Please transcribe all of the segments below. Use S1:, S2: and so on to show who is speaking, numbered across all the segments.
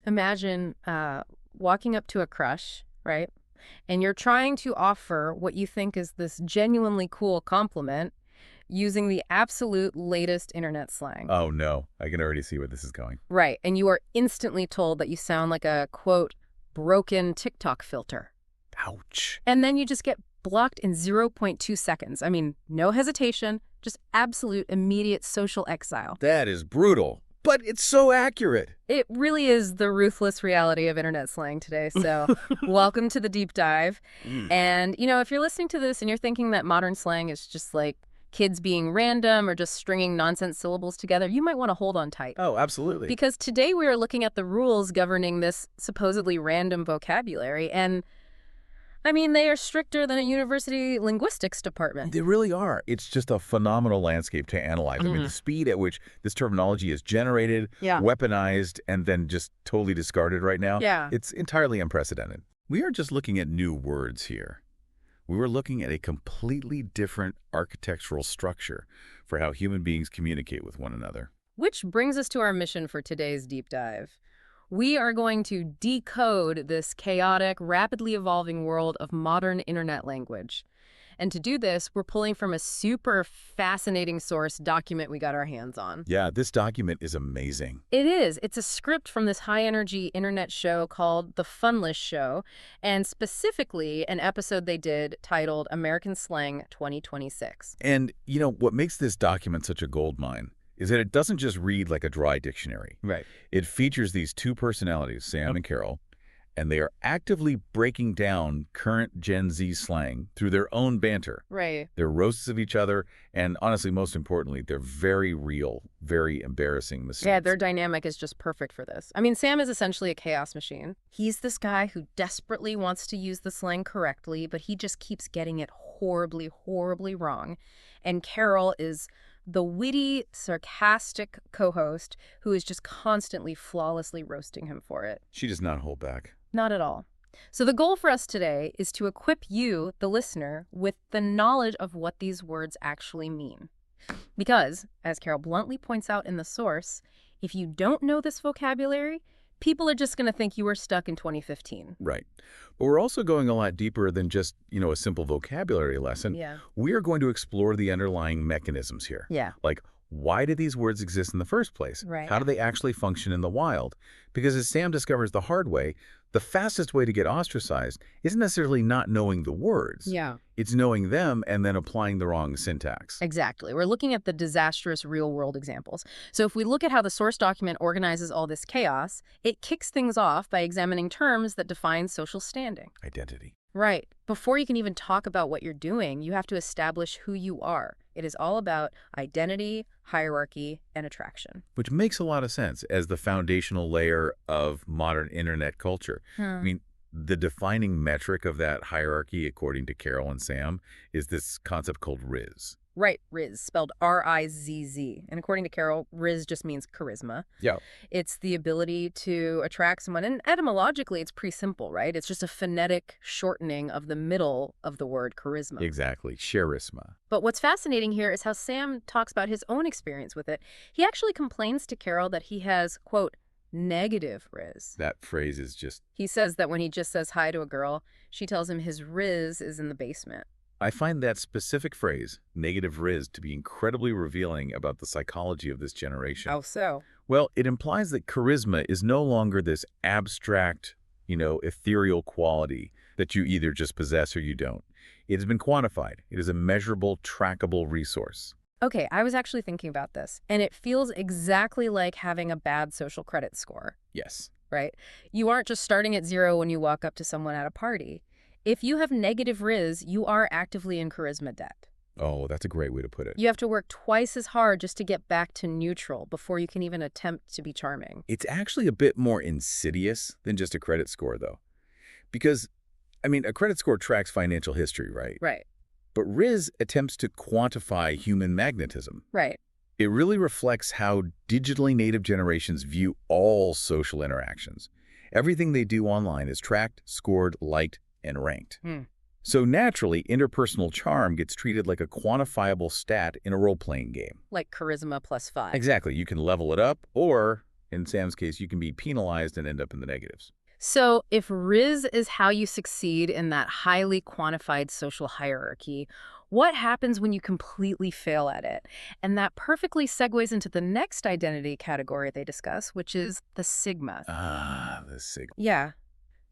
S1: Imagine walking up to a crush, right? And you're trying to offer what you think is this genuinely cool compliment using the absolute latest internet slang.
S2: Oh, no. I can already see where this is going.
S1: Right. And you are instantly told that you sound like a, quote, broken TikTok filter.
S2: Ouch.
S1: And then you just get blocked in 0.2 seconds. I mean, no hesitation, just absolute immediate social exile.
S2: That is brutal, but it's so accurate.
S1: It really is the ruthless reality of internet slang today. So welcome to the deep dive. And, if you're listening to this and you're thinking that modern slang is just like kids being random or just stringing nonsense syllables together, you might want to hold on tight.
S2: Oh, absolutely.
S1: Because today we are looking at the rules governing this supposedly random vocabulary. And I mean, they are stricter than a university linguistics department.
S2: They really are. It's just a phenomenal landscape to analyze. I mean, the speed at which this terminology is generated, weaponized, and then just totally discarded right now, it's entirely unprecedented. We aren't just looking at new words here. We were looking at a completely different architectural structure for how human beings communicate with one another.
S1: Which brings us to our mission for today's deep dive. We are going to decode this chaotic, rapidly evolving world of modern internet language. And to do this, we're pulling from a super fascinating source document we got our hands on.
S2: Yeah, this document is amazing.
S1: It is. It's a script from this high-energy internet show called The Funlish Show, and specifically an episode they did titled American Slang 2026.
S2: And, what makes this document such a goldmine is that it doesn't just read like a dry dictionary.
S3: Right.
S2: It features these two personalities, Sam and Carol, and they are actively breaking down current Gen Z slang through their own banter.
S1: Right.
S2: They're roasts of each other, and honestly, most importantly, they're very real, very embarrassing mistakes.
S1: Yeah, their dynamic is just perfect for this. I mean, Sam is essentially a chaos machine. He's this guy who desperately wants to use the slang correctly, but he just keeps getting it horribly, horribly wrong. And Carol is the witty, sarcastic co-host who is just constantly flawlessly roasting him for it.
S2: She does not hold back.
S1: Not at all. So the goal for us today is to equip you, the listener, with the knowledge of what these words actually mean. Because, as Carol bluntly points out in the source, if you don't know this vocabulary, people are just going to think you were stuck in 2015.
S2: Right. But we're also going a lot deeper than just, a simple vocabulary lesson.
S1: Yeah.
S2: We are going to explore the underlying mechanisms here.
S1: Yeah.
S2: Like, why do these words exist in the first place?
S1: Right.
S2: How do they actually function in the wild? Because as Sam discovers the hard way, the fastest way to get ostracized isn't necessarily not knowing the words.
S1: Yeah.
S2: It's knowing them and then applying the wrong syntax.
S1: Exactly. We're looking at the disastrous real-world examples. So if we look at how the source document organizes all this chaos, it kicks things off by examining terms that define social standing.
S2: Identity.
S1: Right. Before you can even talk about what you're doing, you have to establish who you are. It is all about identity, hierarchy, and attraction.
S2: Which makes a lot of sense as the foundational layer of modern internet culture. I mean, the defining metric of that hierarchy, according to Carol and Sam, is this concept called Rizz.
S1: Right, Rizz, spelled R-I-Z-Z. And according to Carol, Rizz just means charisma.
S2: Yeah.
S1: It's the ability to attract someone. And etymologically, it's pretty simple, right? It's just a phonetic shortening of the middle of the word charisma.
S2: Exactly, charisma.
S1: But what's fascinating here is how Sam talks about his own experience with it. He actually complains to Carol that he has, quote, negative Rizz.
S2: That phrase is just...
S1: He says that when he just says hi to a girl, she tells him his Rizz is in the basement.
S2: I find that specific phrase, negative Rizz, to be incredibly revealing about the psychology of this generation.
S1: How so?
S2: Well, it implies that charisma is no longer this abstract, ethereal quality that you either just possess or you don't. It has been quantified. It is a measurable, trackable resource.
S1: Okay, I was actually thinking about this, and it feels exactly like having a bad social credit score.
S2: Yes.
S1: Right? You aren't just starting at 0 when you walk up to someone at a party. If you have negative Rizz, you are actively in charisma debt.
S2: Oh, that's a great way to put it.
S1: You have to work twice as hard just to get back to neutral before you can even attempt to be charming.
S2: It's actually a bit more insidious than just a credit score, though. Because, a credit score tracks financial history, right?
S1: Right.
S2: But Rizz attempts to quantify human magnetism.
S1: Right.
S2: It really reflects how digitally native generations view all social interactions. Everything they do online is tracked, scored, liked, and ranked. So naturally, interpersonal charm gets treated like a quantifiable stat in a role-playing game.
S1: Like charisma +5.
S2: Exactly. You can level it up or In Sam's case, you can be penalized and end up in the negatives.
S1: So if Rizz is how you succeed in that highly quantified social hierarchy, what happens when you completely fail at it? And that perfectly segues into the next identity category they discuss, which is the sigma.
S2: Ah, the sigma.
S1: Yeah.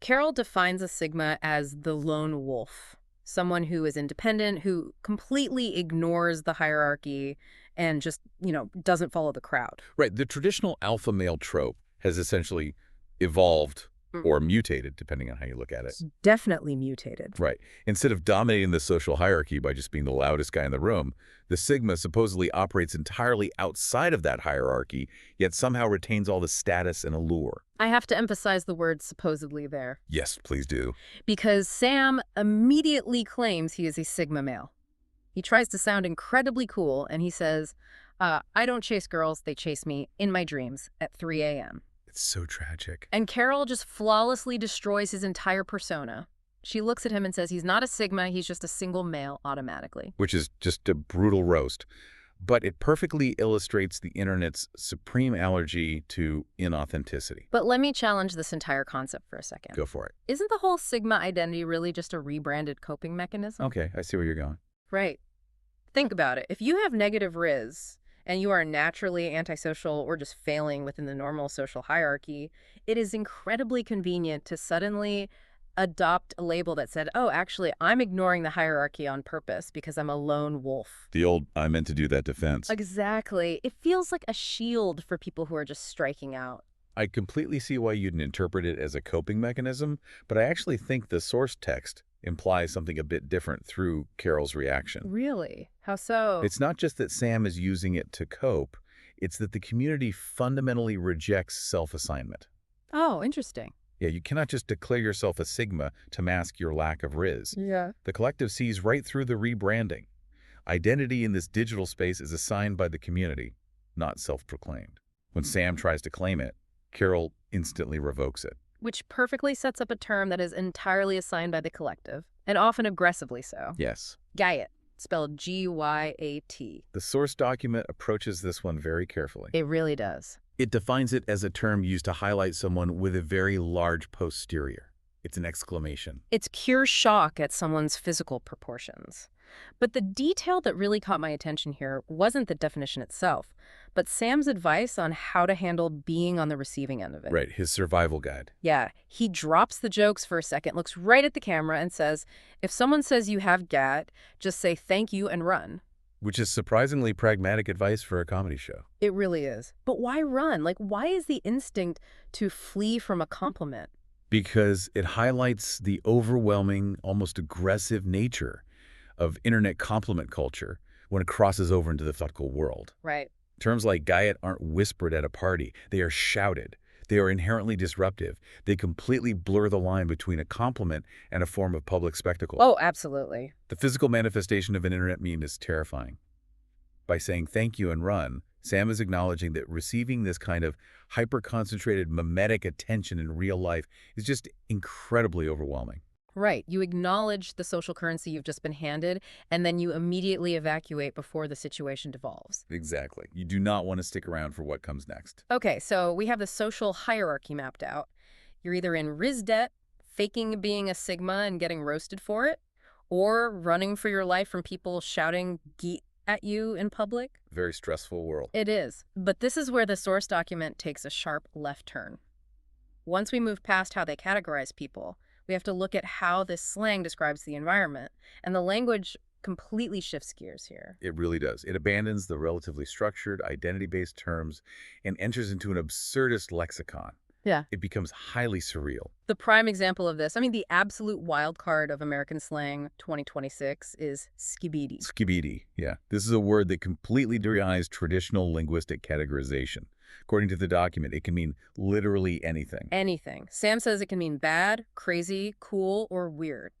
S1: Carol defines a sigma as the lone wolf, someone who is independent, who completely ignores the hierarchy and just, doesn't follow the crowd.
S2: Right. The traditional alpha male trope has essentially evolved or mutated, depending on how you look at it.
S1: It's definitely mutated.
S2: Right. Instead of dominating the social hierarchy by just being the loudest guy in the room, the sigma supposedly operates entirely outside of that hierarchy, yet somehow retains all the status and allure.
S1: I have to emphasize the word supposedly there.
S2: Yes, please do.
S1: Because Sam immediately claims he is a sigma male. He tries to sound incredibly cool, and he says, I don't chase girls, they chase me in my dreams at 3 a.m.
S2: It's so tragic.
S1: And Carol just flawlessly destroys his entire persona. She looks at him and says he's not a sigma, he's just a single male automatically.
S2: Which is just a brutal roast. But it perfectly illustrates the internet's supreme allergy to inauthenticity.
S1: But let me challenge this entire concept for a second.
S2: Go for it.
S1: Isn't the whole sigma identity really just a rebranded coping mechanism?
S2: Okay, I see where you're going.
S1: Right. Think about it. If you have negative Rizz, and you are naturally antisocial or just failing within the normal social hierarchy, it is incredibly convenient to suddenly adopt a label that said, oh, actually, I'm ignoring the hierarchy on purpose because I'm a lone wolf.
S2: The old, I meant to do that defense.
S1: Exactly. It feels like a shield for people who are just striking out.
S2: I completely see why you'd interpret it as a coping mechanism, but I actually think the source text implies something a bit different through Carol's reaction.
S1: Really? How so?
S2: It's not just that Sam is using it to cope, it's that the community fundamentally rejects self-assignment.
S1: Oh, interesting.
S2: Yeah, you cannot just declare yourself a sigma to mask your lack of Rizz.
S1: Yeah.
S2: The collective sees right through the rebranding. Identity in this digital space is assigned by the community, not self-proclaimed. When Sam tries to claim it, Carol instantly revokes it.
S1: Which perfectly sets up a term that is entirely assigned by the collective, and often aggressively so.
S2: Yes.
S1: GYATT, spelled G-Y-A-T.
S2: The source document approaches this one very carefully.
S1: It really does.
S2: It defines it as a term used to highlight someone with a very large posterior. It's an exclamation.
S1: It's pure shock at someone's physical proportions. But the detail that really caught my attention here wasn't the definition itself, but Sam's advice on how to handle being on the receiving end of it.
S2: Right, his survival guide.
S1: Yeah, he drops the jokes for a second, looks right at the camera and says, if someone says you have GYATT, just say thank you and run.
S2: Which is surprisingly pragmatic advice for a comedy show.
S1: It really is. But why run? Like, why is the instinct to flee from a compliment?
S2: Because it highlights the overwhelming, almost aggressive nature of internet compliment culture when it crosses over into the thoughtful world.
S1: Right.
S2: Terms like GYATT aren't whispered at a party. They are shouted. They are inherently disruptive. They completely blur the line between a compliment and a form of public spectacle.
S1: Oh, absolutely.
S2: The physical manifestation of an internet meme is terrifying. By saying thank you and run, Sam is acknowledging that receiving this kind of hyper-concentrated mimetic attention in real life is just incredibly overwhelming.
S1: Right. You acknowledge the social currency you've just been handed, and then you immediately evacuate before the situation devolves.
S2: Exactly. You do not want to stick around for what comes next.
S1: Okay, so we have the social hierarchy mapped out. You're either in Rizz debt, faking being a sigma and getting roasted for it, or running for your life from people shouting "Gyat" at you in public.
S2: Very stressful world.
S1: It is. But this is where the source document takes a sharp left turn. Once we move past how they categorize people, we have to look at how this slang describes the environment, and the language completely shifts gears here.
S2: It really does. It abandons the relatively structured, identity-based terms and enters into an absurdist lexicon.
S1: Yeah.
S2: It becomes highly surreal.
S1: The prime example of this, the absolute wild card of American slang 2026 is skibidi.
S2: Skibidi, yeah. This is a word that completely denies traditional linguistic categorization. According to the document, it can mean literally anything.
S1: Anything. Sam says it can mean bad, crazy, cool, or weird.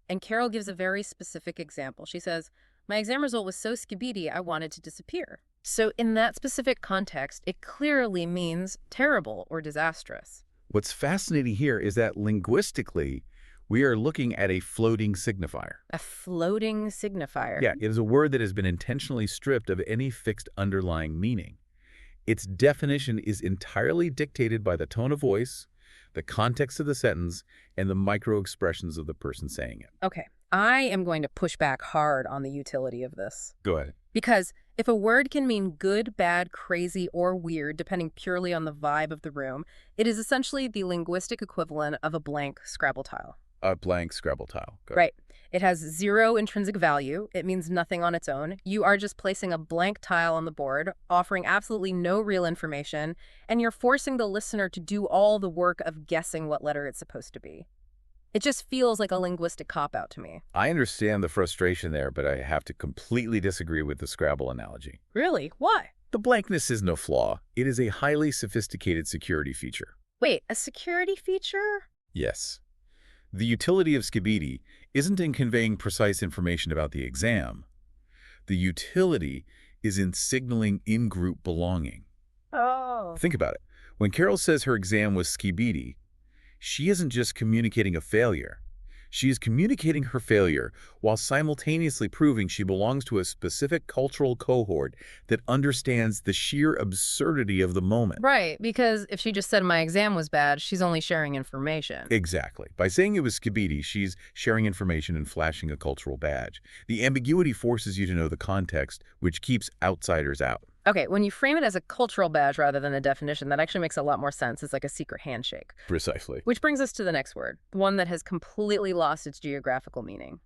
S1: And Carol gives a very specific example. She says, my exam result was so skibidi, I wanted to disappear. So in that specific context, it clearly means terrible or disastrous.
S2: What's fascinating here is that linguistically, we are looking at a floating signifier.
S1: A floating signifier?
S2: Yeah, it is a word that has been intentionally stripped of any fixed underlying meaning. Its definition is entirely dictated by the tone of voice, the context of the sentence, and the micro-expressions of the person saying it.
S1: Okay, I am going to push back hard on the utility of this.
S2: Go ahead.
S1: Because if a word can mean good, bad, crazy, or weird, depending purely on the vibe of the room, it is essentially the linguistic equivalent of a blank Scrabble tile.
S2: A blank Scrabble tile. Go ahead.
S1: Right. It has zero intrinsic value. It means nothing on its own. You are just placing a blank tile on the board, offering absolutely no real information, and you're forcing the listener to do all the work of guessing what letter it's supposed to be. It just feels like a linguistic cop-out to me.
S2: I understand the frustration there, but I have to completely disagree with the Scrabble analogy.
S1: Really? Why?
S2: The blankness is no flaw. It is a highly sophisticated security feature.
S1: Wait, a security feature?
S2: Yes. The utility of Skibidi isn't in conveying precise information about the exam. The utility is in signaling in-group belonging.
S1: Oh.
S2: Think about it. When Carol says her exam was Skibidi, she isn't just communicating a failure. She is communicating her failure while simultaneously proving she belongs to a specific cultural cohort that understands the sheer absurdity of the moment.
S1: Right, because if she just said my exam was bad, she's only sharing information.
S2: Exactly. By saying it was Skibidi, she's sharing information and flashing a cultural badge. The ambiguity forces you to know the context, which keeps outsiders out.
S1: Okay, when you frame it as a cultural badge rather than a definition, that actually makes a lot more sense. It's like a secret handshake.
S2: Precisely.
S1: Which brings us to the next word, the one that has completely lost its geographical meaning.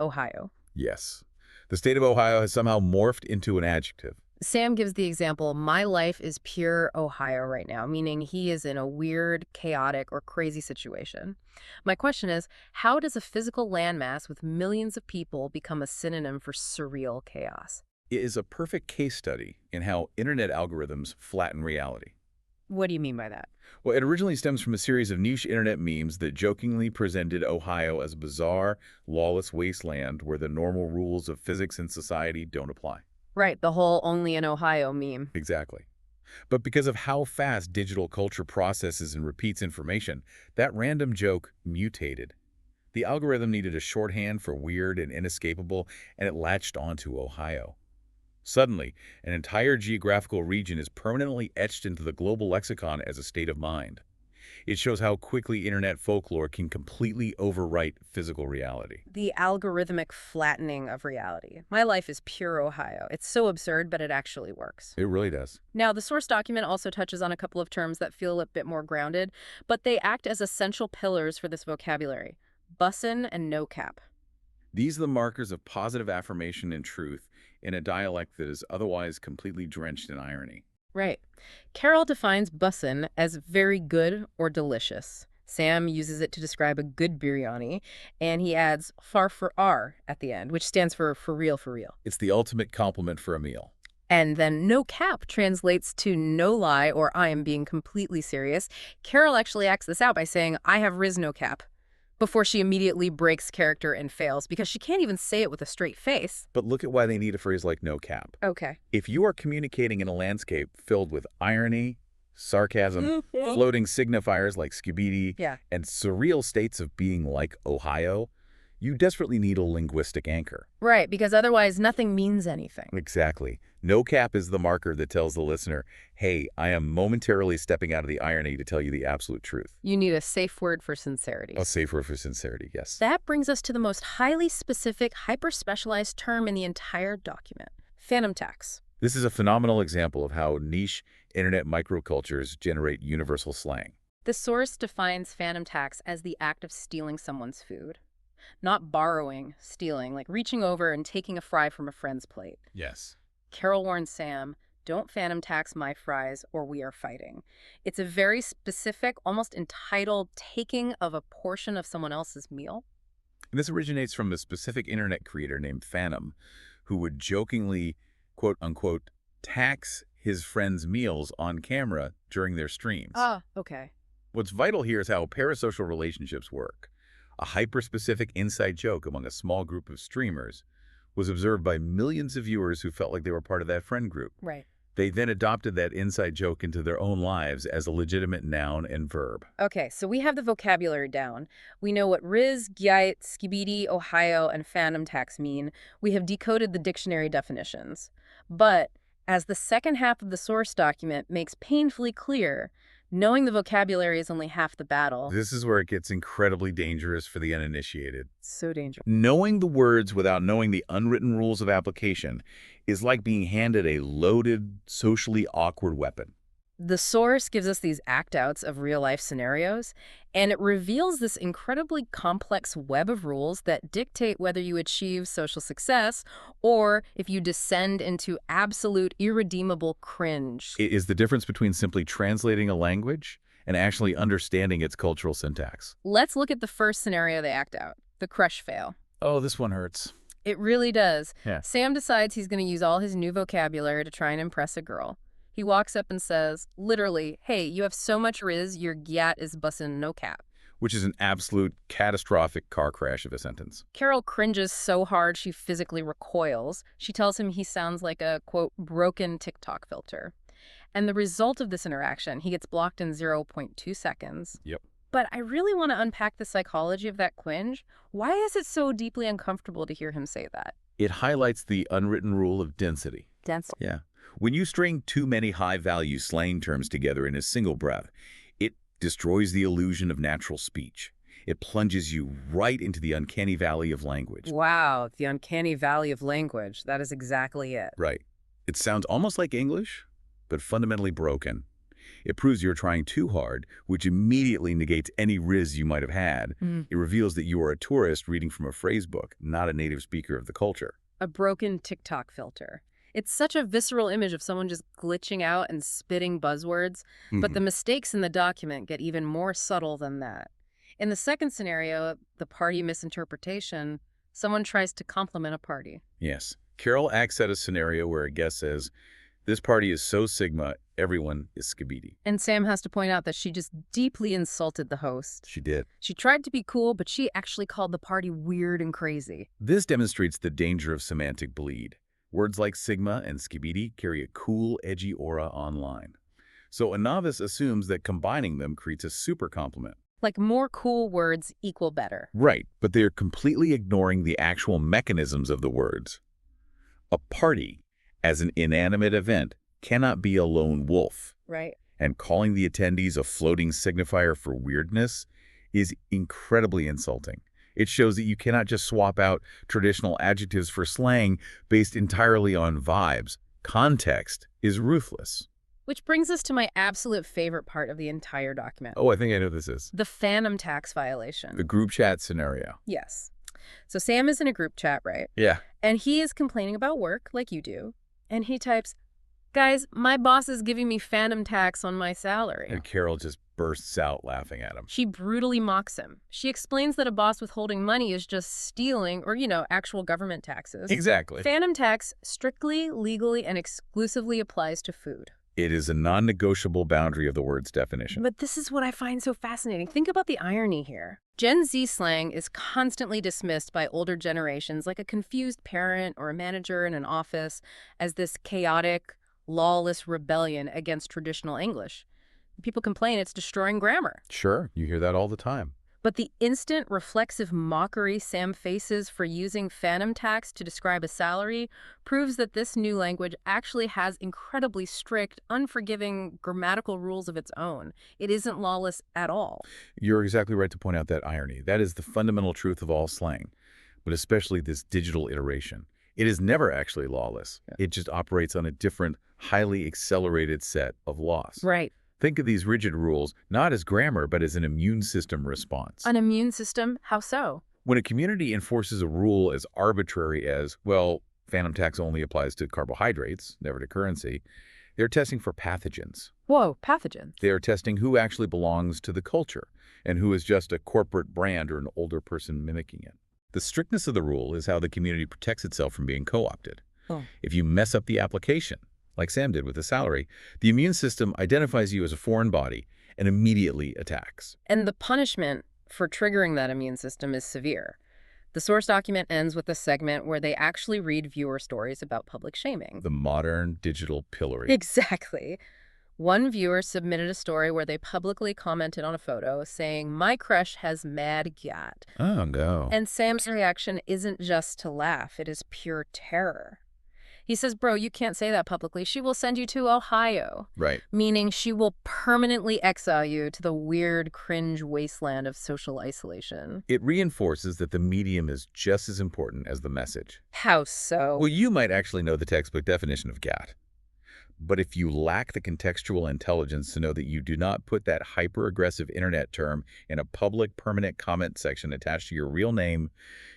S1: Ohio.
S2: Yes. The state of Ohio has somehow morphed into an adjective.
S1: Sam gives the example, my life is pure Ohio right now, meaning he is in a weird, chaotic, or crazy situation. My question is, how does a physical landmass with millions of people become a synonym for surreal chaos?
S2: It is a perfect case study in how internet algorithms flatten reality.
S1: What do you mean by that?
S2: Well, it originally stems from a series of niche internet memes that jokingly presented Ohio as a bizarre, lawless wasteland where the normal rules of physics and society don't apply.
S1: Right, the whole only in Ohio meme.
S2: Exactly. But because of how fast digital culture processes and repeats information, that random joke mutated. The algorithm needed a shorthand for weird and inescapable, and it latched onto Ohio. Suddenly, an entire geographical region is permanently etched into the global lexicon as a state of mind. It shows how quickly internet folklore can completely overwrite physical reality.
S1: The algorithmic flattening of reality. My life is pure Ohio. It's so absurd, but it actually works.
S2: It really does.
S1: Now, the source document also touches on a couple of terms that feel a bit more grounded, but they act as essential pillars for this vocabulary. Bussin and No Cap.
S2: These are the markers of positive affirmation and truth in a dialect that is otherwise completely drenched in irony.
S1: Right. Carol defines bussin as very good or delicious. Sam uses it to describe a good biryani, and he adds far for R at the end, which stands for real, for real.
S2: It's the ultimate compliment for a meal.
S1: And then no cap translates to no lie or I am being completely serious. Carol actually acts this out by saying, I have Rizz no cap, before she immediately breaks character and fails because she can't even say it with a straight face.
S2: But look at why they need a phrase like no cap.
S1: Okay.
S2: If you are communicating in a landscape filled with irony, sarcasm, floating signifiers like Skibidi, and surreal states of being like Ohio, you desperately need a linguistic anchor.
S1: Right, because otherwise nothing means anything.
S2: Exactly. No cap is the marker that tells the listener, hey, I am momentarily stepping out of the irony to tell you the absolute truth.
S1: You need a safe word for sincerity.
S2: A safe word for sincerity, yes.
S1: That brings us to the most highly specific, hyper-specialized term in the entire document, Fanum Tax.
S2: This is a phenomenal example of how niche internet microcultures generate universal slang.
S1: The source defines Fanum Tax as the act of stealing someone's food. Not borrowing, stealing, like reaching over and taking a fry from a friend's plate.
S2: Yes.
S1: Carol warns Sam, don't Fanum Tax my fries or we are fighting. It's a very specific, almost entitled taking of a portion of someone else's meal.
S2: And this originates from a specific internet creator named Fanum, who would jokingly, quote-unquote, tax his friends' meals on camera during their streams.
S1: Ah, okay.
S2: What's vital here is how parasocial relationships work. A hyper-specific inside joke among a small group of streamers was observed by millions of viewers who felt like they were part of that friend group.
S1: Right.
S2: They then adopted that inside joke into their own lives as a legitimate noun and verb.
S1: Okay, so we have the vocabulary down. We know what Rizz, Gyat, Skibidi, Ohio, and Fanum Tax mean. We have decoded the dictionary definitions. But As the second half of the source document makes painfully clear, knowing the vocabulary is only half the battle.
S2: This is where it gets incredibly dangerous for the uninitiated.
S1: So dangerous.
S2: Knowing the words without knowing the unwritten rules of application is like being handed a loaded, socially awkward weapon.
S1: The source gives us these act-outs of real-life scenarios, and it reveals this incredibly complex web of rules that dictate whether you achieve social success or if you descend into absolute irredeemable cringe.
S2: It is the difference between simply translating a language and actually understanding its cultural syntax.
S1: Let's look at the first scenario they act out, the crush fail.
S2: Oh, this one hurts.
S1: It really does.
S2: Yeah.
S1: Sam decides he's going to use all his new vocabulary to try and impress a girl. He walks up and says, literally, hey, you have so much Rizz, your Gyat is Bussin No Cap.
S2: Which is an absolute catastrophic car crash of a sentence.
S1: Carol cringes so hard she physically recoils. She tells him he sounds like a, quote, broken TikTok filter. And the result of this interaction, he gets blocked in 0.2 seconds.
S2: Yep.
S1: But I really want to unpack the psychology of that cringe. Why is it so deeply uncomfortable to hear him say that?
S2: It highlights the unwritten rule of density.
S1: Density.
S2: Yeah. When you string too many high-value slang terms together in a single breath, it destroys the illusion of natural speech. It plunges you right into the uncanny valley of language.
S1: Wow, the uncanny valley of language. That is exactly it.
S2: Right. It sounds almost like English, but fundamentally broken. It proves you're trying too hard, which immediately negates any Rizz you might have had. It reveals that you are a tourist reading from a phrase book, not a native speaker of the culture.
S1: A broken TikTok filter. It's such a visceral image of someone just glitching out and spitting buzzwords, but the mistakes in the document get even more subtle than that. In the second scenario, the party misinterpretation, someone tries to compliment a party.
S2: Yes. Carol acts at a scenario where a guest says, this party is so Sigma, everyone is Skibidi.
S1: And Sam has to point out that she just deeply insulted the host.
S2: She did.
S1: She tried to be cool, but she actually called the party weird and crazy.
S2: This demonstrates the danger of semantic bleed. Words like Sigma and Skibidi carry a cool, edgy aura online. So a novice assumes that combining them creates a super complement.
S1: Like more cool words equal better.
S2: Right, but they're completely ignoring the actual mechanisms of the words. A party, as an inanimate event, cannot be a lone wolf.
S1: Right.
S2: And calling the attendees a floating signifier for weirdness is incredibly insulting. It shows that you cannot just swap out traditional adjectives for slang based entirely on vibes. Context is ruthless.
S1: Which brings us to my absolute favorite part of the entire document.
S2: Oh, I think I know this is.
S1: The Fanum Tax violation.
S2: The group chat scenario.
S1: Yes. So Sam is in a group chat, right?
S2: Yeah.
S1: And he is complaining about work, like you do. And he types, guys, my boss is giving me Fanum Tax on my salary.
S2: And Carol just bursts out laughing at him.
S1: She brutally mocks him. She explains that a boss withholding money is just stealing or, actual government taxes.
S2: Exactly.
S1: Fanum Tax strictly, legally, and exclusively applies to food.
S2: It is a non-negotiable boundary of the word's definition.
S1: But this is what I find so fascinating. Think about the irony here. Gen Z slang is constantly dismissed by older generations like a confused parent or a manager in an office as this chaotic, lawless rebellion against traditional English. People complain it's destroying grammar.
S2: Sure, you hear that all the time.
S1: But the instant reflexive mockery Sam faces for using Fanum Tax to describe a salary proves that this new language actually has incredibly strict, unforgiving grammatical rules of its own. It isn't lawless at all.
S2: You're exactly right to point out that irony. That is the fundamental truth of all slang, but especially this digital iteration. It is never actually lawless. It just operates on a different, highly accelerated set of laws.
S1: Right.
S2: Think of these rigid rules not as grammar, but as an immune system response.
S1: An immune system? How so?
S2: When a community enforces a rule as arbitrary as, well, Fanum Tax only applies to carbohydrates, never to currency, they're testing for pathogens.
S1: Whoa, pathogens.
S2: They are testing who actually belongs to the culture and who is just a corporate brand or an older person mimicking it. The strictness of the rule is how the community protects itself from being co-opted. If you mess up the application, like Sam did with the salary, the immune system identifies you as a foreign body and immediately attacks.
S1: And the punishment for triggering that immune system is severe. The source document ends with a segment where they actually read viewer stories about public shaming.
S2: The modern digital pillory.
S1: Exactly. One viewer submitted a story where they publicly commented on a photo saying, my crush has mad gyat.
S2: Oh, no.
S1: And Sam's reaction isn't just to laugh, it is pure terror. He says, bro, you can't say that publicly. She will send you to Ohio.
S2: Right.
S1: Meaning she will permanently exile you to the weird, cringe wasteland of social isolation.
S2: It reinforces that the medium is just as important as the message.
S1: How so?
S2: Well, you might actually know the textbook definition of GYATT. But if you lack the contextual intelligence to know that you do not put that hyper-aggressive internet term in a public permanent comment section attached to your real name,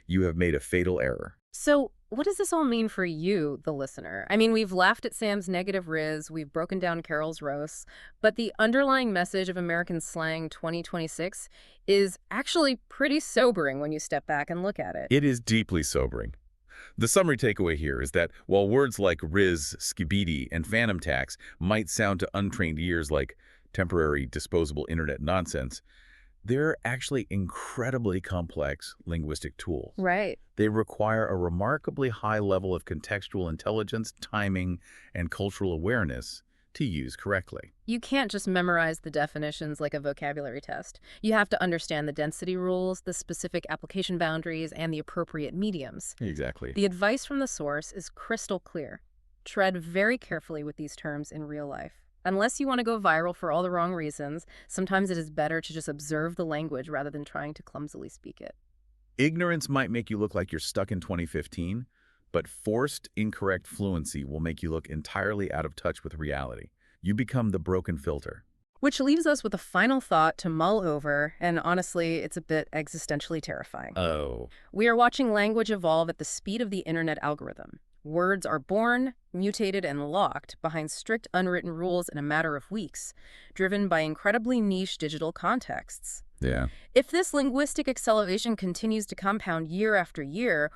S2: you have made a fatal error.
S1: So what does this all mean for you, the listener? I mean, we've laughed at Sam's negative Rizz, we've broken down Carol's roasts, but the underlying message of American slang 2026 is actually pretty sobering when you step back and look at it.
S2: It is deeply sobering. The summary takeaway here is that while words like Rizz, Skibidi, and Fanum Tax might sound to untrained ears like temporary disposable internet nonsense, they're actually incredibly complex linguistic tools.
S1: Right.
S2: They require a remarkably high level of contextual intelligence, timing, and cultural awareness to use correctly.
S1: You can't just memorize the definitions like a vocabulary test. You have to understand the density rules, the specific application boundaries, and the appropriate mediums.
S2: Exactly.
S1: The advice from the source is crystal clear. Tread very carefully with these terms in real life. Unless you want to go viral for all the wrong reasons, sometimes it is better to just observe the language rather than trying to clumsily speak it.
S2: Ignorance might make you look like you're stuck in 2015, but forced incorrect fluency will make you look entirely out of touch with reality. You become the broken filter.
S1: Which leaves us with a final thought to mull over, and honestly, it's a bit existentially terrifying.
S2: Oh.
S1: We are watching language evolve at the speed of the internet algorithm. Words are born, mutated, and locked behind strict unwritten rules in a matter of weeks, driven by incredibly niche digital contexts.
S2: Yeah.
S1: If this linguistic acceleration continues to compound year after year,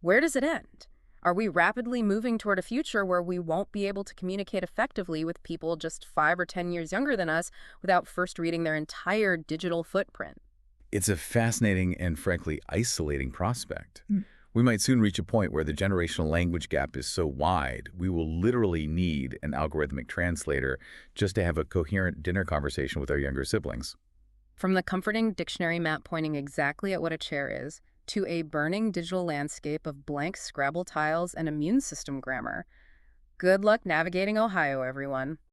S1: where does it end? Are we rapidly moving toward a future where we won't be able to communicate effectively with people just 5 or 10 years younger than us without first reading their entire digital footprint?
S2: It's a fascinating and frankly isolating prospect. We might soon reach a point where the generational language gap is so wide, we will literally need an algorithmic translator just to have a coherent dinner conversation with our younger siblings.
S1: From the comforting dictionary map pointing exactly at what a chair is, to a burning digital landscape of blank Scrabble tiles and immune system grammar. Good luck navigating Ohio, everyone.